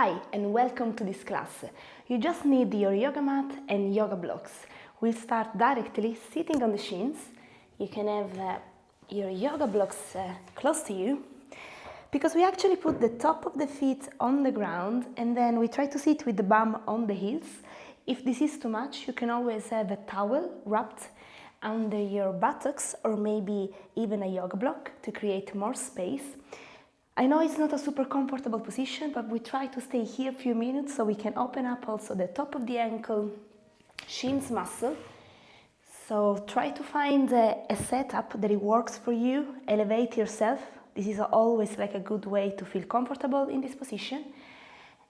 Hi and welcome to this class. You just need your yoga mat and yoga blocks. We'll start directly sitting on the shins. You can have your yoga blocks close to you because we actually put the top of the feet on the ground and then we try to sit with the bum on the heels. If this is too much, you can always have a towel wrapped under your buttocks or maybe even a yoga block to create more space. I know it's not a super comfortable position, but we try to stay here a few minutes so we can open up also the top of the ankle, shins muscle. So try to find a setup that it works for you, elevate yourself. This is always like a good way to feel comfortable in this position.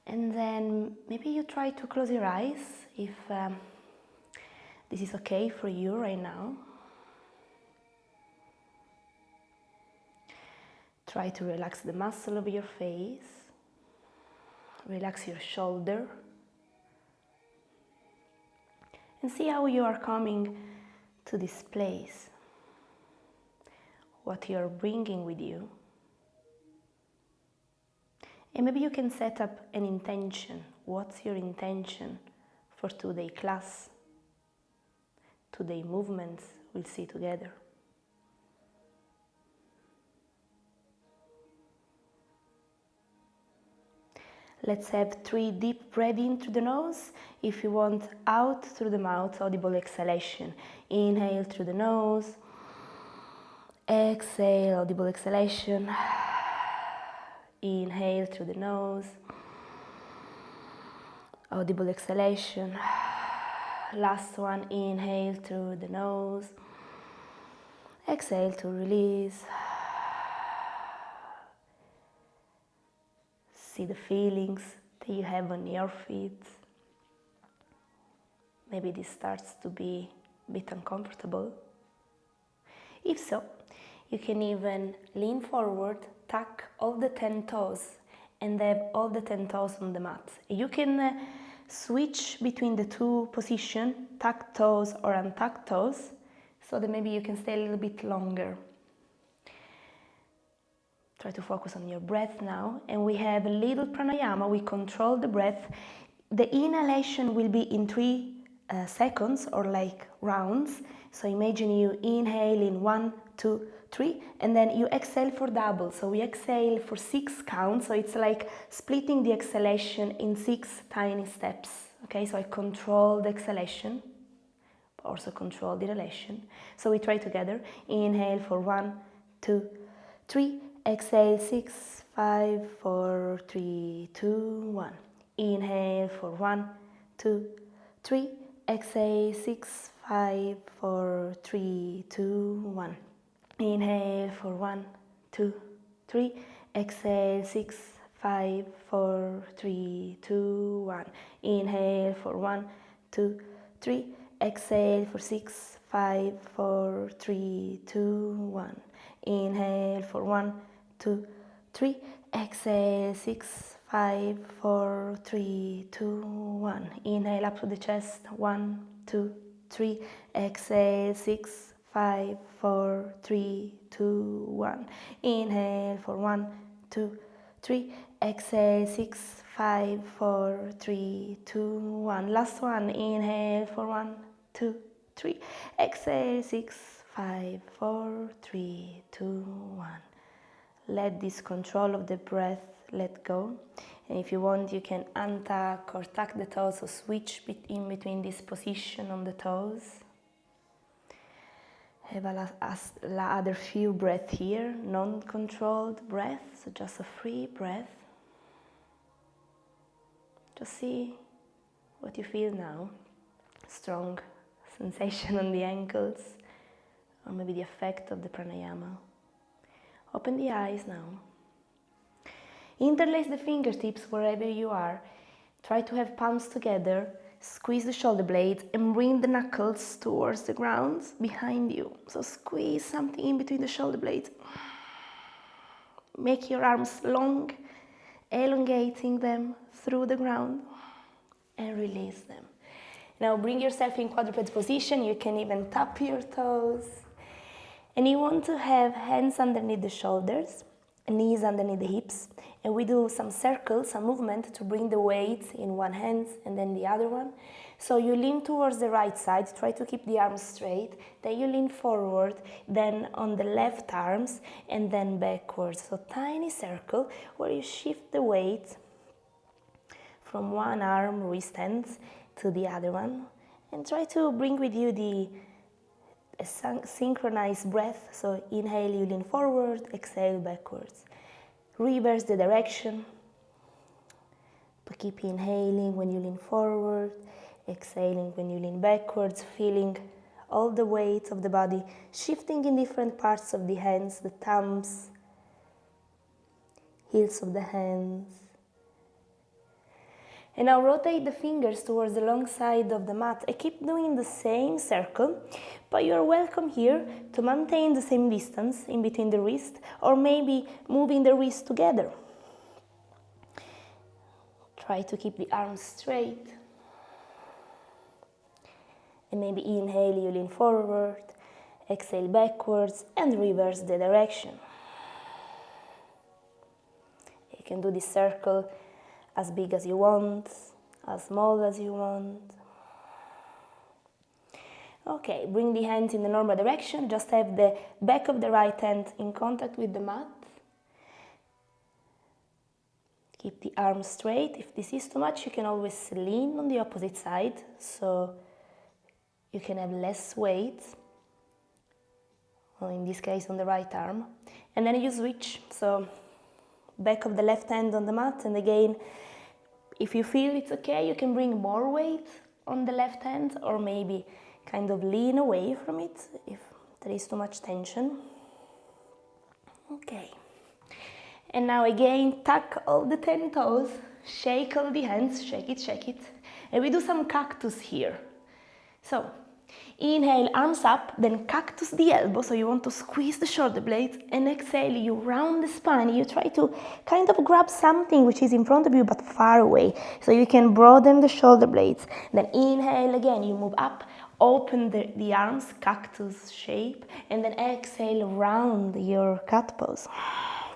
And then maybe you try to close your eyes if this is okay for you right now. Try to relax the muscle of your face, relax your shoulder, and see how you are coming to this place, what you are bringing with you. And maybe you can set up an intention. What's your intention for today's class, today's movements we'll see together? Let's have 3 deep breaths in through the nose. If you want, out through the mouth, audible exhalation. Inhale through the nose. Exhale, audible exhalation. Inhale through the nose. Audible exhalation. Last one, inhale through the nose. Exhale to release. See the feelings that you have on your feet. Maybe this starts to be a bit uncomfortable. If so, you can even lean forward, tuck all the 10 toes and have all the 10 toes on the mat. You can switch between the two positions, tucked toes or untucked toes, so that maybe you can stay a little bit longer. Try to focus on your breath now, and we have a little pranayama. We control the breath. The inhalation will be in 3 seconds or like rounds. So imagine you inhale in 1, 2, 3, and then you exhale for double. So we exhale for 6 counts. So it's like splitting the exhalation in 6 tiny steps. Okay, so I control the exhalation, but also control the inhalation. So we try together. Inhale for 1, 2, 3. Exhale 6, 5, 4, 3, 2, 1. Inhale for 1, 2, 3. Exhale 6, 5, 4, 3, 2, 1. Inhale for 1, 2, 3. Exhale 6, 5, 4, 3, 2, 1. Inhale for 1, 2, 3. Exhale for 6, 5, 4, 3, 2, 1. Inhale for 1, 2, 3. Exhale 6, 5, 4, 3, 2, 1. Inhale up to the chest. 1, 2, 3. Exhale 6, 5, 4, 3, 2, 1. Inhale for 1, 2, 3. Exhale 6, 5, 4, 3, 2, 1. Last one. Inhale for 1, 2, 3. Exhale 6, 5, 4, 3, 2, 1. Let this control of the breath let go. And if you want, you can untuck or tuck the toes or switch in between this position on the toes. Have another few breaths here, non-controlled breath, so just a free breath. Just see what you feel now. Strong sensation on the ankles, or maybe the effect of the pranayama. Open the eyes now. Interlace the fingertips wherever you are. Try to have palms together. Squeeze the shoulder blades and bring the knuckles towards the ground behind you. So squeeze something in between the shoulder blades. Make your arms long, elongating them through the ground and release them. Now bring yourself in quadruped position. You can even tap your toes. And you want to have hands underneath the shoulders, knees underneath the hips, And we do some circles, some movement to bring the weight in one hand and then the other one. So you lean towards the right side, try to keep the arms straight, then you lean forward, then on the left arms, and then backwards. So tiny circle where you shift the weight from one arm, wrist ends, to the other one. And try to bring with you the synchronized breath. So inhale, you lean forward, exhale, backwards. Reverse the direction. To keep inhaling when you lean forward, exhaling when you lean backwards, feeling all the weight of the body shifting in different parts of the hands, the thumbs, heels of the hands. And now rotate the fingers towards the long side of the mat. I keep doing the same circle, but you're welcome here to maintain the same distance in between the wrists, or maybe moving the wrists together. Try to keep the arms straight. And maybe inhale, you lean forward, exhale backwards, and reverse the direction. You can do this circle as big as you want, as small as you want. Okay, bring the hands in the normal direction. Just have the back of the right hand in contact with the mat. Keep the arms straight. If this is too much, you can always lean on the opposite side, so you can have less weight, or in this case on the right arm. And then you switch, so back of the left hand on the mat, and again, if you feel it's okay, you can bring more weight on the left hand, or maybe kind of lean away from it if there is too much tension. Okay. And now again, tuck all the 10 toes, shake all the hands, shake it. And we do some cactus here. So, inhale, arms up, then cactus the elbow, so you want to squeeze the shoulder blades, and exhale, you round the spine. You try to kind of grab something which is in front of you but far away, so you can broaden the shoulder blades. Then inhale again, you move up, open the arms, cactus shape, and then exhale, round your cat pose.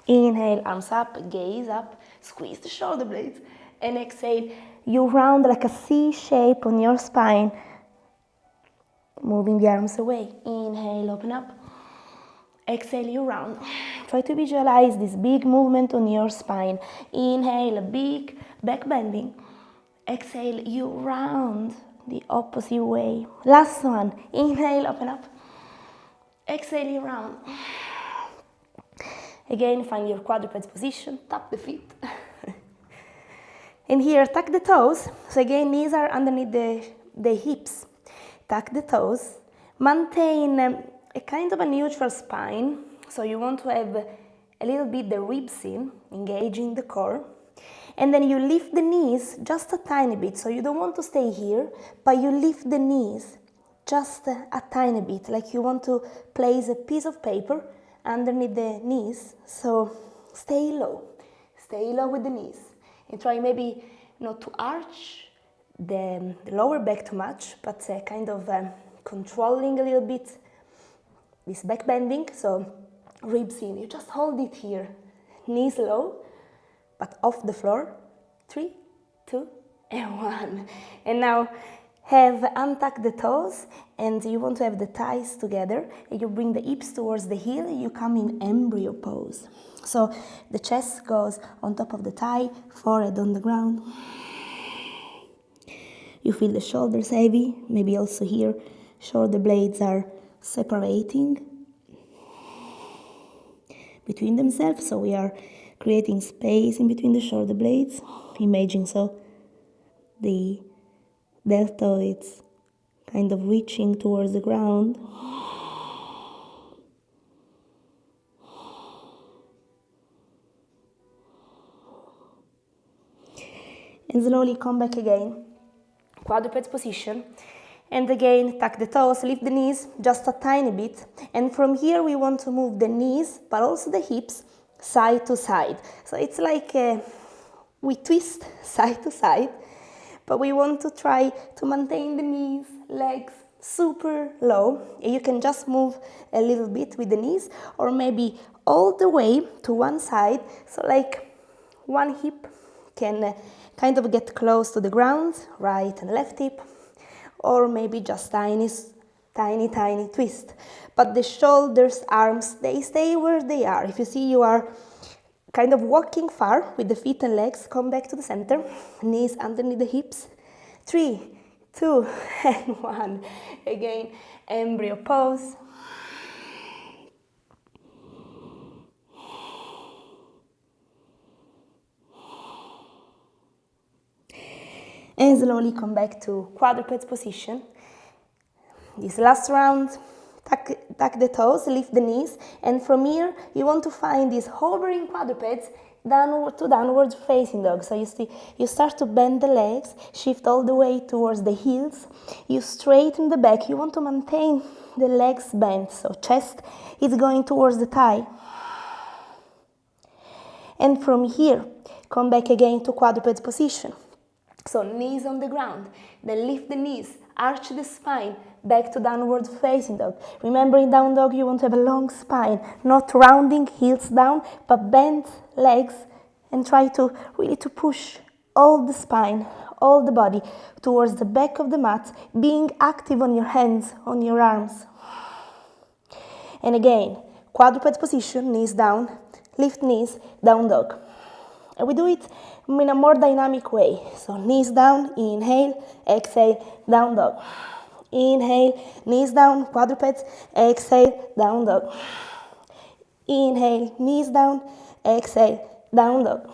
Inhale, arms up, gaze up, squeeze the shoulder blades, and exhale, you round like a C shape on your spine, moving the arms away. Inhale, open up. Exhale, you round. Try to visualize this big movement on your spine. Inhale, a big back bending. Exhale, you round the opposite way. Last one. Inhale, open up. Exhale, you round. Again, find your quadruped position. Tap the feet. And here, tuck the toes. So again, knees are underneath the hips. Tuck the toes, maintain a kind of a neutral spine, so you want to have a little bit the ribs in, engaging the core, and then you lift the knees just a tiny bit, so you don't want to stay here, but you lift the knees just a tiny bit, like you want to place a piece of paper underneath the knees, so stay low with the knees, and try maybe not to arch the lower back too much, but kind of controlling a little bit this back bending, so ribs in. You just hold it here, knees low, but off the floor. 3, 2, and 1. And now untuck the toes, and you want to have the thighs together, and you bring the hips towards the heel, and you come in embryo pose. So the chest goes on top of the thigh, forehead on the ground. You feel the shoulders heavy, maybe also here, shoulder blades are separating between themselves, so we are creating space in between the shoulder blades, imagine so the deltoids kind of reaching towards the ground. And slowly come back again. Quadruped position, and again tuck the toes, lift the knees just a tiny bit, and from here we want to move the knees but also the hips side to side, so it's like we twist side to side, but we want to try to maintain the knees, legs super low, and you can just move a little bit with the knees, or maybe all the way to one side, so like one hip can kind of get close to the ground, right and left hip, or maybe just tiny twist. But the shoulders, arms, they stay where they are. If you see you are kind of walking far with the feet and legs, come back to the center, knees underneath the hips. 3, 2, and 1. Again, embryo pose. And slowly come back to quadruped position. This last round, tuck the toes, lift the knees, and from here you want to find these hovering quadrupeds downward to downward facing dog. So you start to bend the legs, shift all the way towards the heels. You straighten the back. You want to maintain the legs bent, so chest is going towards the thigh. And from here, come back again to quadruped position. So knees on the ground, then lift the knees, arch the spine, back to downward facing dog. Remember, in down dog you want to have a long spine, not rounding, heels down, but bend legs, and try to really to push all the spine, all the body towards the back of the mat, being active on your hands, on your arms. And again, quadruped position, knees down, lift knees, down dog. And we do it in a more dynamic way. So knees down, inhale, exhale, down dog. Inhale, knees down, quadrupeds, exhale, down dog. Inhale, knees down, exhale, down dog.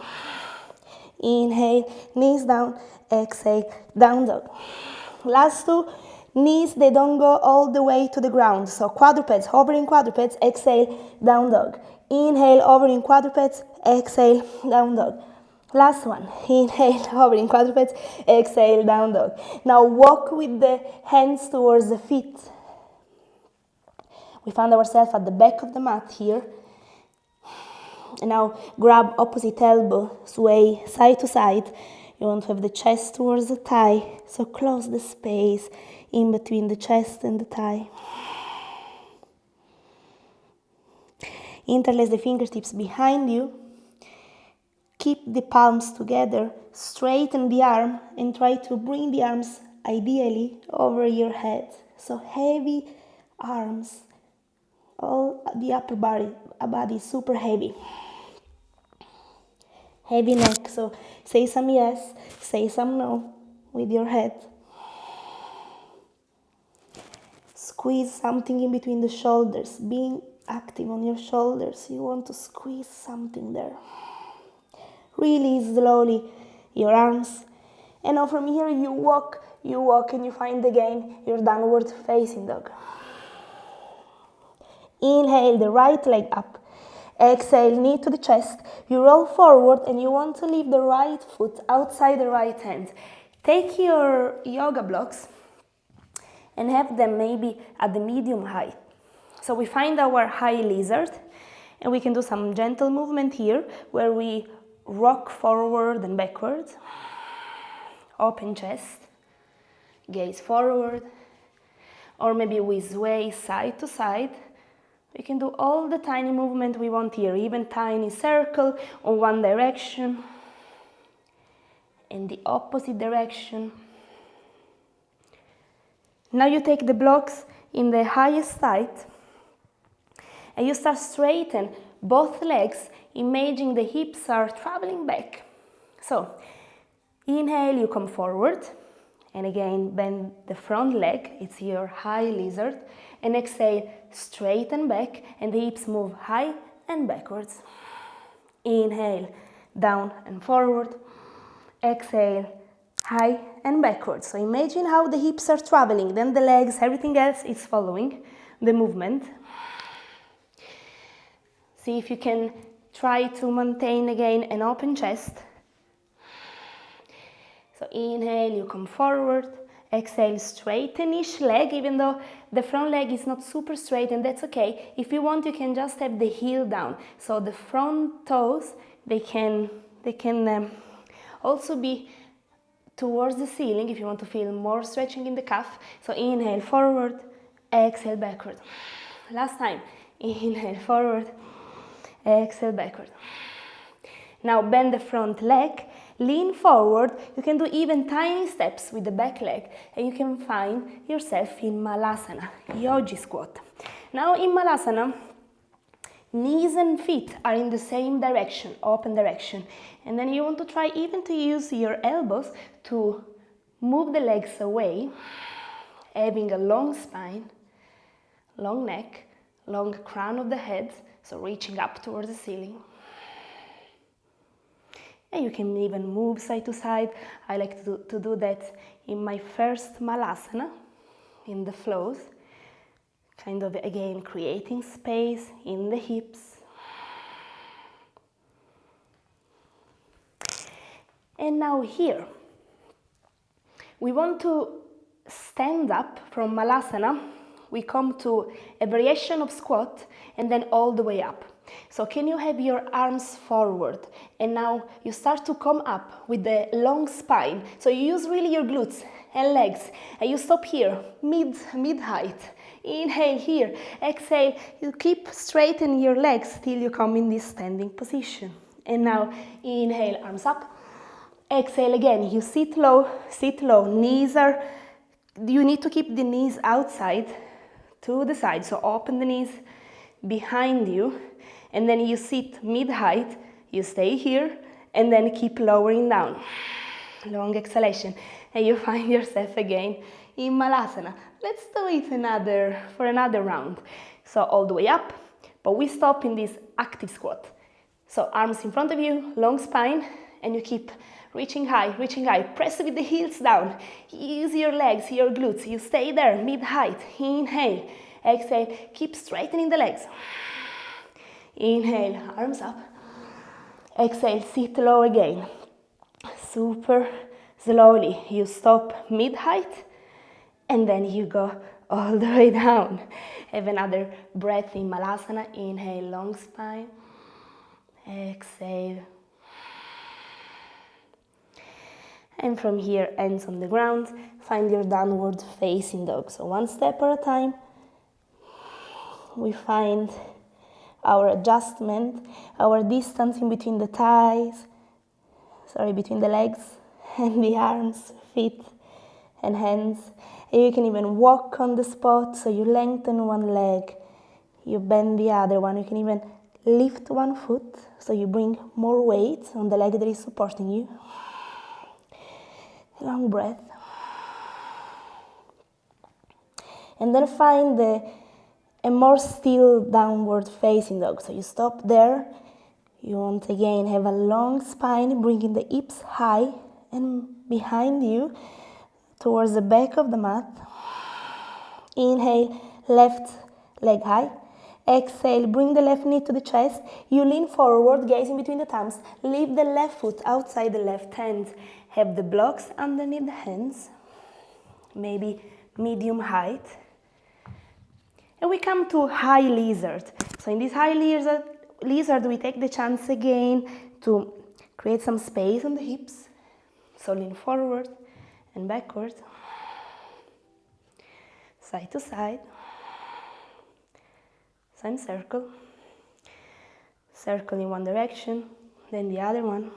Inhale, knees down, exhale, down dog. Last two, knees, they don't go all the way to the ground. So quadrupeds, hovering quadrupeds, exhale, down dog. Inhale, hovering quadrupeds, exhale, down dog. Last one, inhale, hovering quadrupeds, exhale, down dog. Now walk with the hands towards the feet. We found ourselves at the back of the mat here. And now grab opposite elbow, sway side to side. You want to have the chest towards the thigh, so close the space in between the chest and the thigh. Interlace the fingertips behind you. Keep the palms together, straighten the arm, and try to bring the arms ideally over your head. So heavy arms, all the upper body is super heavy. Heavy neck, so say some yes, say some no with your head. Squeeze something in between the shoulders, being active on your shoulders. You want to squeeze something there. Release slowly your arms. And now from here you walk and you find again your downward facing dog. Inhale the right leg up. Exhale, knee to the chest. You roll forward and you want to leave the right foot outside the right hand. Take your yoga blocks and have them maybe at the medium height. So we find our high lizard and we can do some gentle movement here where we rock forward and backwards. Open chest, gaze forward, or maybe we sway side to side. We can do all the tiny movement we want here, even tiny circle on one direction and the opposite direction. Now you take the blocks in the highest height and you start straighten both legs, imagining the hips are traveling back. So inhale, you come forward, and again bend the front leg, it's your high lizard, and exhale, straighten back, and the hips move high and backwards. Inhale, down and forward, exhale, high and backwards. So imagine how the hips are traveling, then the legs, everything else is following the movement. See if you can try to maintain again an open chest. So inhale, you come forward, exhale, straighten each leg, even though the front leg is not super straight, and that's okay. If you want, you can just have the heel down. So the front toes, they can also be towards the ceiling if you want to feel more stretching in the calf. So inhale, forward, exhale, backward. Last time, inhale, forward, exhale, backward. Now bend the front leg, lean forward. You can do even tiny steps with the back leg and you can find yourself in Malasana, Yogi squat. Now in Malasana, knees and feet are in the same direction, open direction. And then you want to try even to use your elbows to move the legs away, having a long spine, long neck, long crown of the head, so reaching up towards the ceiling. And you can even move side to side. I like to do that in my first Malasana, in the flows. Kind of, again, creating space in the hips. And now here, we want to stand up from Malasana. We come to a variation of squat and then all the way up. So can you have your arms forward and now you start to come up with the long spine. So you use really your glutes and legs and you stop here, mid height. Inhale here, exhale, you keep straightening your legs till you come in this standing position. And now inhale, arms up. Exhale again, you sit low, knees are, you need to keep the knees outside to the side, so open the knees behind you, and then you sit mid-height, you stay here, and then keep lowering down. Long exhalation, and you find yourself again in Malasana. Let's do it for another round. So all the way up, but we stop in this active squat. So arms in front of you, long spine, and you keep reaching high, press with the heels down. Use your legs, your glutes, you stay there, mid-height. Inhale, exhale, keep straightening the legs. Inhale, arms up. Exhale, sit low again. Super slowly, you stop mid-height, and then you go all the way down. Have another breath in Malasana. Inhale, long spine. Exhale. And from here, hands on the ground, find your downward facing dog. So one step at a time, we find our adjustment, our distance in between the thighs, between the legs and the arms, feet and hands. And you can even walk on the spot, so you lengthen one leg, you bend the other one. You can even lift one foot, so you bring more weight on the leg that is supporting you. Long breath. And then find a more still downward facing dog. So you stop there. You want again have a long spine, bringing the hips high and behind you towards the back of the mat. Inhale, left leg high. Exhale, bring the left knee to the chest. You lean forward, gaze in between the thumbs. Lift the left foot outside the left hand. Have the blocks underneath the hands, maybe medium height. And we come to high lizard. So in this high lizard, we take the chance again to create some space on the hips. So lean forward and backward, side to side. Same circle. Circle in one direction, then the other one.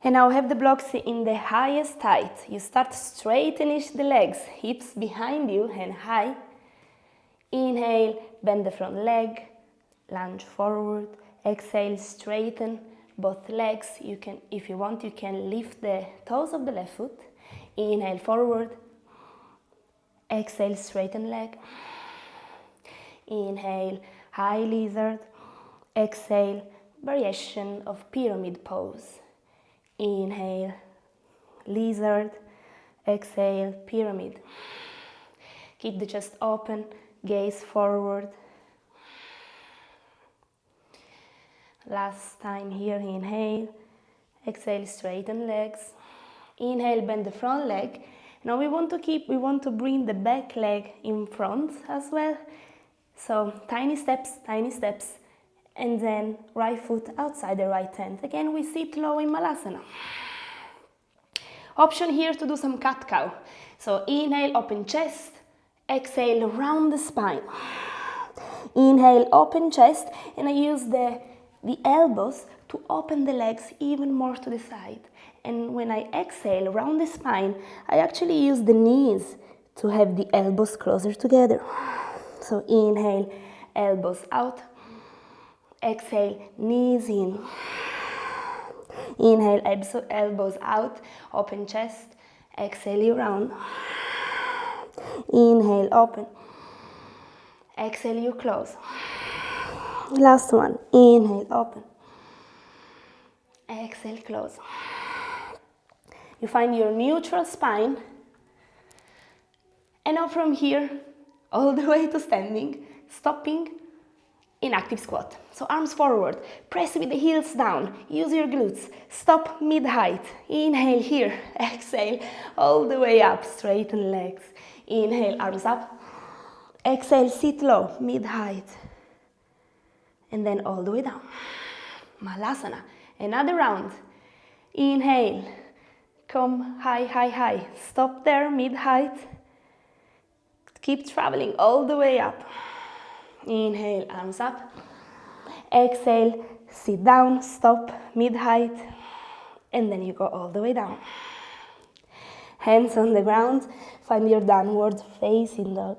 And now have the blocks in the highest height. You start straightening the legs, hips behind you and high. Inhale, bend the front leg, lunge forward. Exhale, straighten both legs. You can, if you want, you can lift the toes of the left foot. Inhale, forward. Exhale, straighten leg. Inhale, high lizard. Exhale, variation of pyramid pose. Inhale, lizard. Exhale, pyramid. Keep the chest open, gaze forward. Last time here, inhale. Exhale, straighten legs. Inhale, bend the front leg. Now we want to bring the back leg in front as well. So tiny steps, And then right foot outside the right hand. Again, we sit low in Malasana. Option here to do some cat-cow. So inhale, open chest. Exhale, round the spine. Inhale, open chest, and I use the elbows to open the legs even more to the side. And when I exhale, round the spine, I actually use the knees to have the elbows closer together. So inhale, elbows out. Exhale, knees in. Inhale, elbows out, open chest. Exhale, you round. Inhale, open. Exhale, you close. Last one. Inhale, open. Exhale, close. You find your neutral spine. And now from here, all the way to standing, stopping in active squat. So arms forward, press with the heels down, use your glutes, stop mid-height. Inhale here, exhale, all the way up, straighten legs. Inhale, arms up. Exhale, sit low, mid-height. And then all the way down. Malasana. Another round. Inhale. Come high, high, high. Stop there, mid-height. Keep traveling all the way up. Inhale, arms up. Exhale, sit down, stop, mid-height. And then you go all the way down. Hands on the ground. Find your downward facing dog.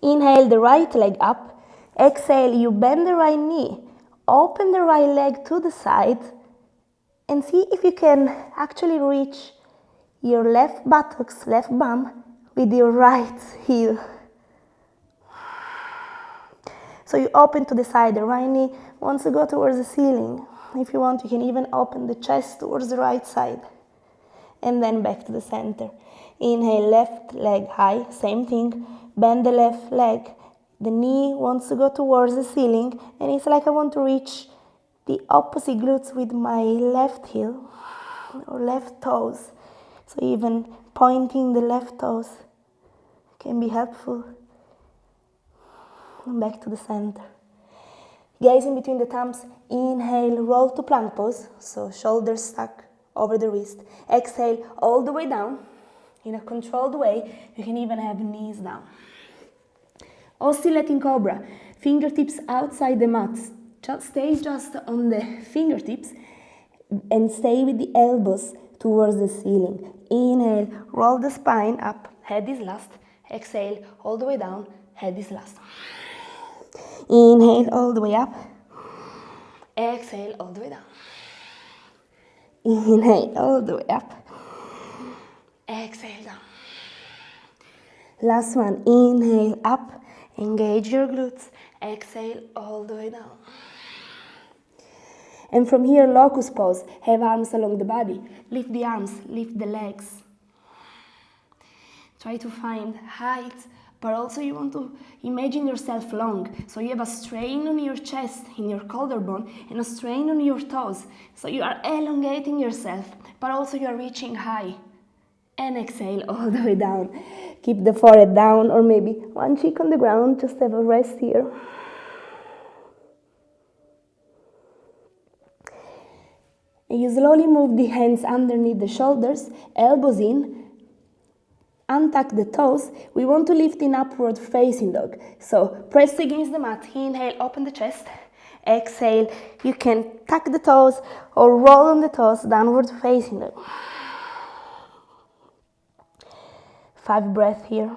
Inhale the right leg up. Exhale, you bend the right knee. Open the right leg to the side. And see if you can actually reach your left buttocks, left bum, with your right heel. So you open to the side, the right knee wants to go towards the ceiling. If you want, you can even open the chest towards the right side. And then back to the center. Inhale, left leg high, same thing. Bend the left leg. The knee wants to go towards the ceiling, and it's like I want to reach the opposite glutes with my left heel or left toes. So even pointing the left toes can be helpful. And back to the center. Gaze in between the thumbs. Inhale, roll to plank pose. So shoulders stuck over the wrist. Exhale, all the way down. In a controlled way, you can even have knees down. Oscillating cobra. Fingertips outside the mat. Stay just on the fingertips and stay with the elbows towards the ceiling. Inhale, roll the spine up. Head is last. Exhale, all the way down. Head is last. Inhale, all the way up. Exhale, all the way down. Inhale, all the way up. Exhale, down. Last one. Inhale, up. Engage your glutes. Exhale, all the way down. And from here, locust pose. Have arms along the body. Lift the arms, lift the legs. Try to find height, but also you want to imagine yourself long. So you have a strain on your chest, in your collarbone, and a strain on your toes. So you are elongating yourself, but also you are reaching high. And exhale all the way down. Keep the forehead down, or maybe one cheek on the ground, just have a rest here. And you slowly move the hands underneath the shoulders, elbows in, untuck the toes. We want to lift in upward facing dog. So press against the mat, inhale, open the chest. Exhale, you can tuck the toes or roll on the toes, downward facing dog. 5 breaths here.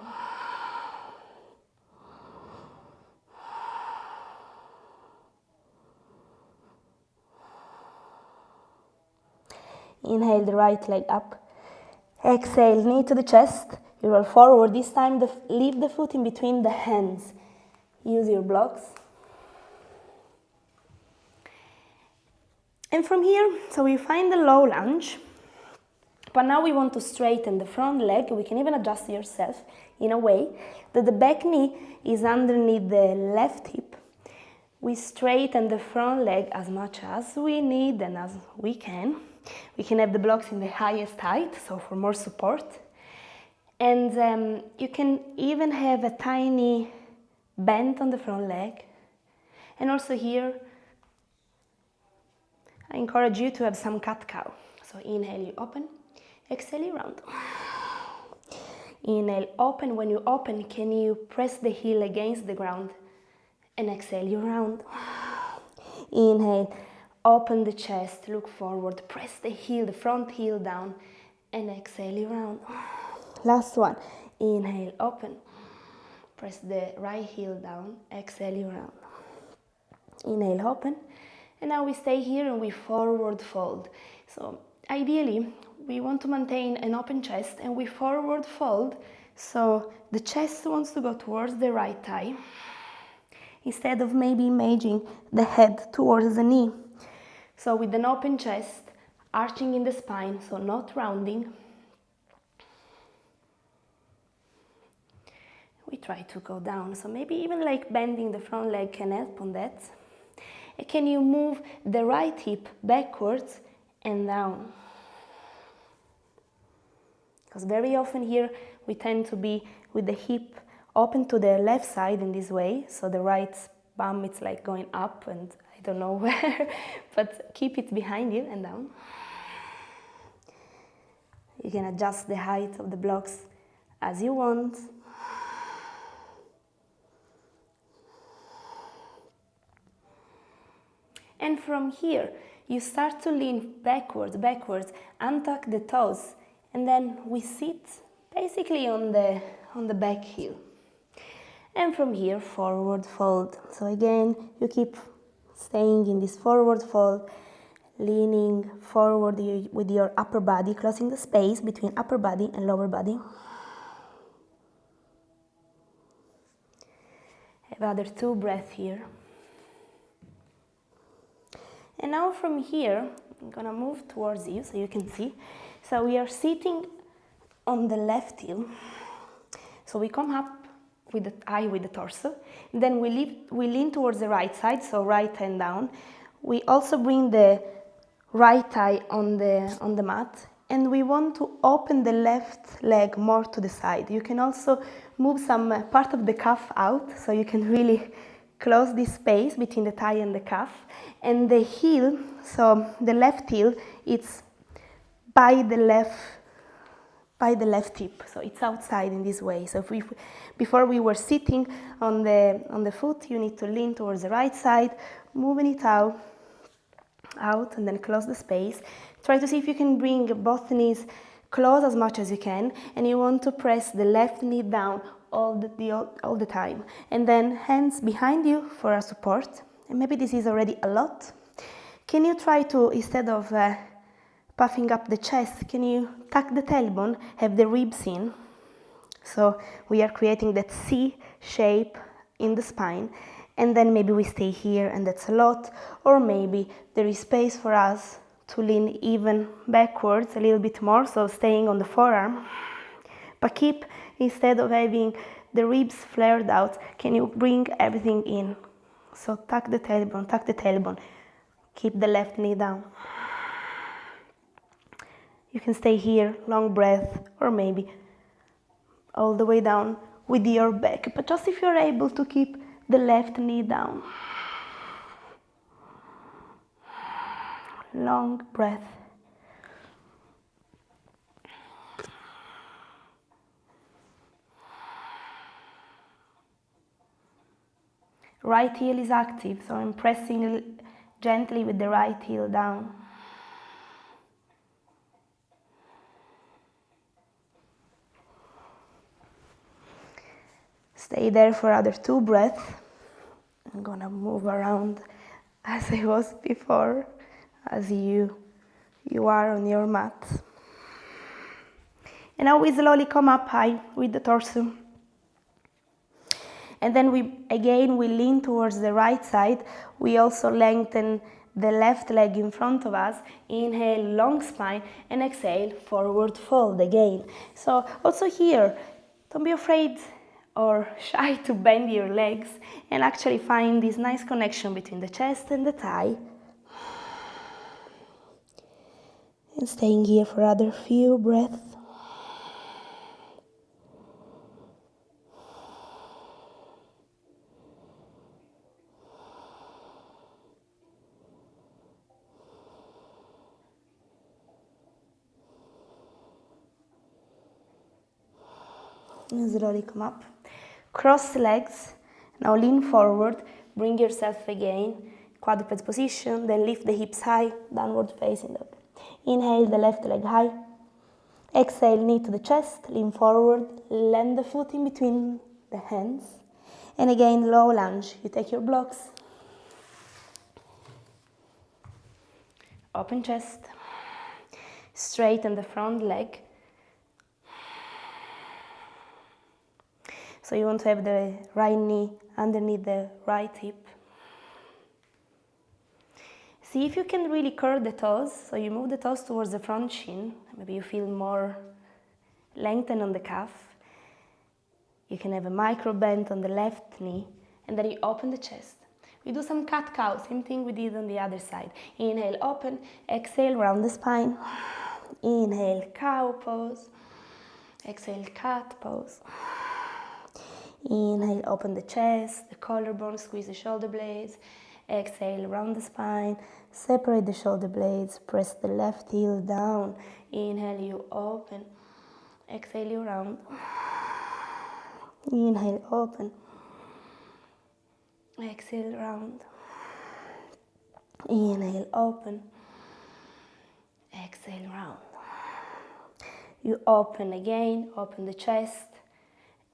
Inhale the right leg up. Exhale, knee to the chest. You roll forward. This time, leave the foot in between the hands. Use your blocks. And from here, so we find the low lunge. But now we want to straighten the front leg. We can even adjust yourself in a way that the back knee is underneath the left hip. We straighten the front leg as much as we need and as we can. We can have the blocks in the highest height, so for more support. And you can even have a tiny bend on the front leg. And also here, I encourage you to have some cat-cow. So inhale, you open, exhale, you round. Inhale, open. When you open, can you press the heel against the ground? And exhale, you round. Inhale, open the chest, look forward, press the heel, the front heel down, and exhale, you round. Last one. Inhale, open. Press the right heel down, exhale, you round. Inhale, open. And now we stay here and we forward fold. So ideally, we want to maintain an open chest and we forward fold. So the chest wants to go towards the right thigh, instead of maybe imaging the head towards the knee. So with an open chest, arching in the spine, so not rounding, we try to go down. So maybe even like bending the front leg can help on that. And can you move the right hip backwards and down? Because very often here we tend to be with the hip open to the left side in this way, so the right bum it's like going up and I don't know where, but keep it behind you and down. You can adjust the height of the blocks as you want. And from here, you start to lean backwards, untuck the toes, and then we sit basically on the back heel. And from here, forward fold. So again, you keep staying in this forward fold, leaning forward with your upper body, closing the space between upper body and lower body. Have other 2 breaths here. And now from here, I'm gonna move towards you so you can see. So we are sitting on the left heel. So we come up with the eye with the torso. Then we lean towards the right side, so right hand down. We also bring the right thigh on the mat. And we want to open the left leg more to the side. You can also move some part of the calf out, so you can really close this space between the thigh and the calf. And the heel, so the left heel, it's by the left hip, so it's outside in this way. So if before we were sitting on the foot, you need to lean towards the right side, moving it out, and then close the space. Try to see if you can bring both knees close as much as you can, and you want to press the left knee down all the time. And then hands behind you for a support. And maybe this is already a lot. Can you try to, instead of puffing up the chest, can you tuck the tailbone, have the ribs in? So we are creating that C shape in the spine. And then maybe we stay here and that's a lot. Or maybe there is space for us to lean even backwards a little bit more, so staying on the forearm. But keep, instead of having the ribs flared out, can you bring everything in? So tuck the tailbone, keep the left knee down. You can stay here, long breath, or maybe all the way down with your back. But just if you're able to keep the left knee down. Long breath. Right heel is active, so I'm pressing gently with the right heel down. Stay there for other 2 breaths. I'm gonna move around as I was before, as you are on your mat. And now we slowly come up high with the torso. And then we lean towards the right side. We also lengthen the left leg in front of us. Inhale, long spine, and exhale, forward fold again. So also here, don't be afraid or shy to bend your legs and actually find this nice connection between the chest and the thigh. And staying here for other few breaths. And slowly come up. Cross the legs. Now lean forward. Bring yourself again. Quadruped position. Then lift the hips high. Downward facing dog. Inhale the left leg high. Exhale, knee to the chest. Lean forward. Land the foot in between the hands. And again, low lunge. You take your blocks. Open chest. Straighten the front leg. So you want to have the right knee underneath the right hip. See if you can really curl the toes. So you move the toes towards the front shin. Maybe you feel more lengthen on the calf. You can have a micro bend on the left knee. And then you open the chest. We do some cat-cow, same thing we did on the other side. Inhale, open. Exhale, round the spine. Inhale, cow pose. Exhale, cat pose. Inhale, open the chest, the collarbone, squeeze the shoulder blades. Exhale, round the spine, separate the shoulder blades, press the left heel down. Inhale, you open. Exhale, you round. Inhale, open. Exhale, round. Inhale, open. Exhale, round. You open again, open the chest,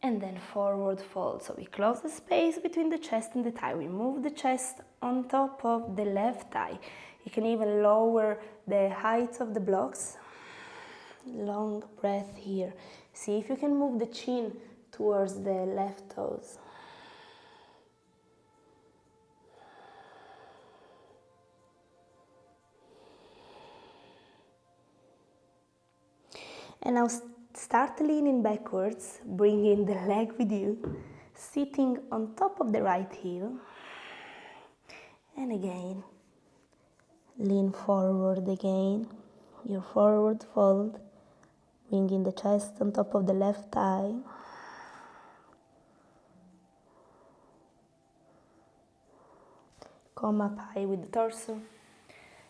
and then forward fold. So we close the space between the chest and the thigh. We move the chest on top of the left thigh. You can even lower the height of the blocks. Long breath here. See if you can move the chin towards the left toes. And now start leaning backwards, bringing the leg with you, sitting on top of the right heel. And again, lean forward again, your forward fold, bringing the chest on top of the left thigh. Come up high with the torso,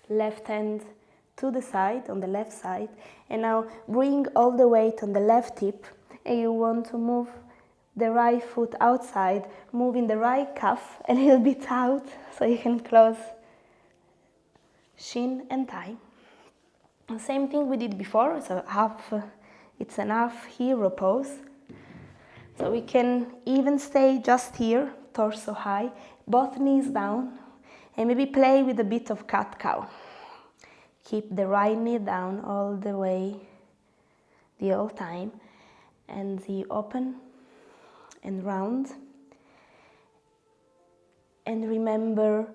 left hand to the side, on the left side, and now bring all the weight on the left hip, and you want to move the right foot outside, moving the right calf a little bit out, so you can close shin and thigh. Same thing we did before, so it's an half hero pose. So we can even stay just here, torso high, both knees down, and maybe play with a bit of cat-cow. Keep the right knee down all the way, the whole time, and the open and round. And remember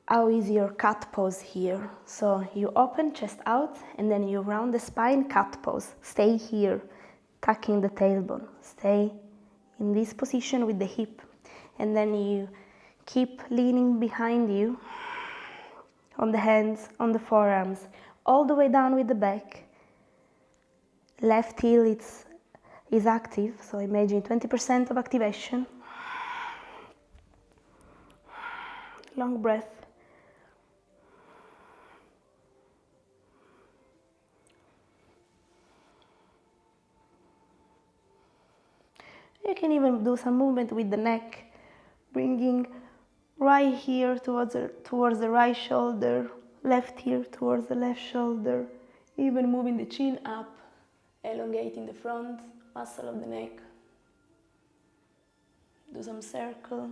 how is your cat pose here. So you open, chest out, and then you round the spine, cat pose. Stay here, tucking the tailbone. Stay in this position with the hip. And then you keep leaning behind you, on the hands, on the forearms, all the way down with the back. Left heel is active, so imagine 20% of activation. Long breath. You can even do some movement with the neck, bringing right here towards the right shoulder, left here towards the left shoulder, even moving the chin up, elongating the front muscle of the neck. Do some circle.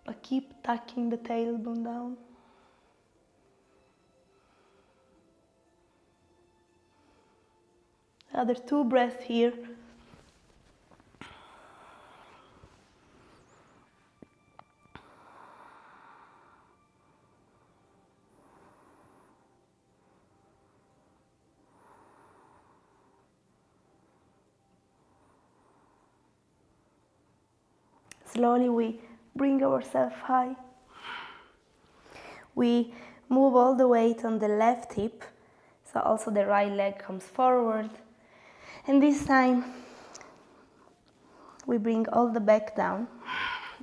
But keep tucking the tailbone down. Other 2 breaths here. Slowly we bring ourselves high. We move all the weight on the left hip, so also the right leg comes forward. And this time we bring all the back down,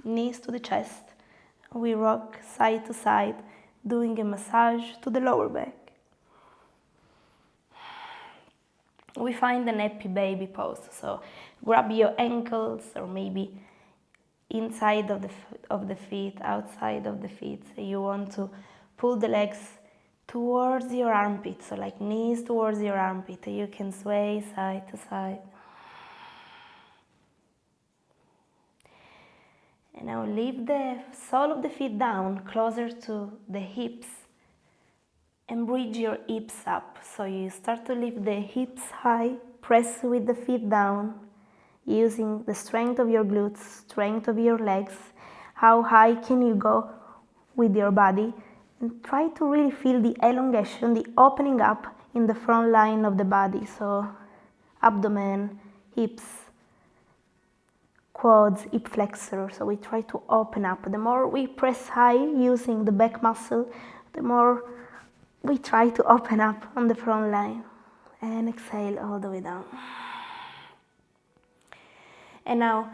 knees to the chest. We rock side to side, doing a massage to the lower back. we find an happy baby pose. So grab your ankles, or maybe inside of the feet, outside of the feet. So you want to pull the legs towards your armpit, so like knees towards your armpit. You can sway side to side. And now lift the sole of the feet down closer to the hips and bridge your hips up. So you start to lift the hips high, press with the feet down, using the strength of your glutes, strength of your legs. How high can you go with your body? And try to really feel the elongation, the opening up in the front line of the body. So abdomen, hips, quads, hip flexors. So we try to open up. The more we press high using the back muscle, the more we try to open up on the front line. And exhale all the way down. And now,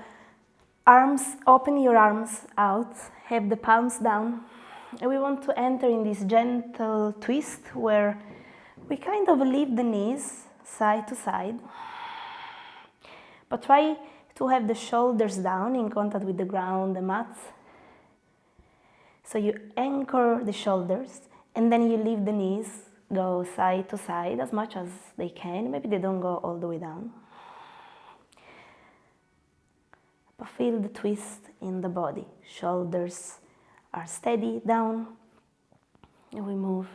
arms, open your arms out, have the palms down. And we want to enter in this gentle twist where we kind of lift the knees side to side. But try to have the shoulders down in contact with the ground, the mat. So you anchor the shoulders and then you lift the knees, go side to side as much as they can. Maybe they don't go all the way down. But feel the twist in the body. Shoulders are steady down, and we move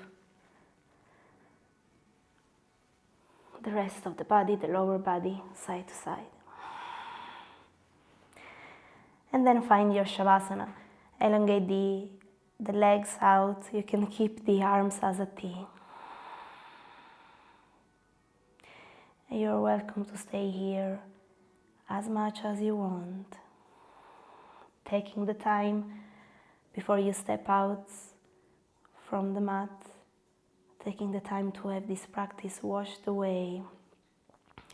the rest of the body, the lower body, side to side. And then find your Shavasana. Elongate the legs out. You can keep the arms as a T. And you're welcome to stay here as much as you want. Taking the time before you step out from the mat. Taking the time to have this practice washed away.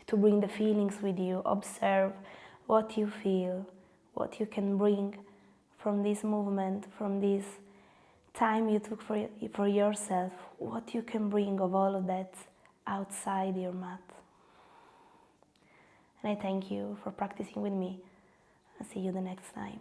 To bring the feelings with you. Observe what you feel. What you can bring from this movement, from this time you took for yourself, what you can bring of all of that outside your mat. And I thank you for practicing with me. I'll see you the next time.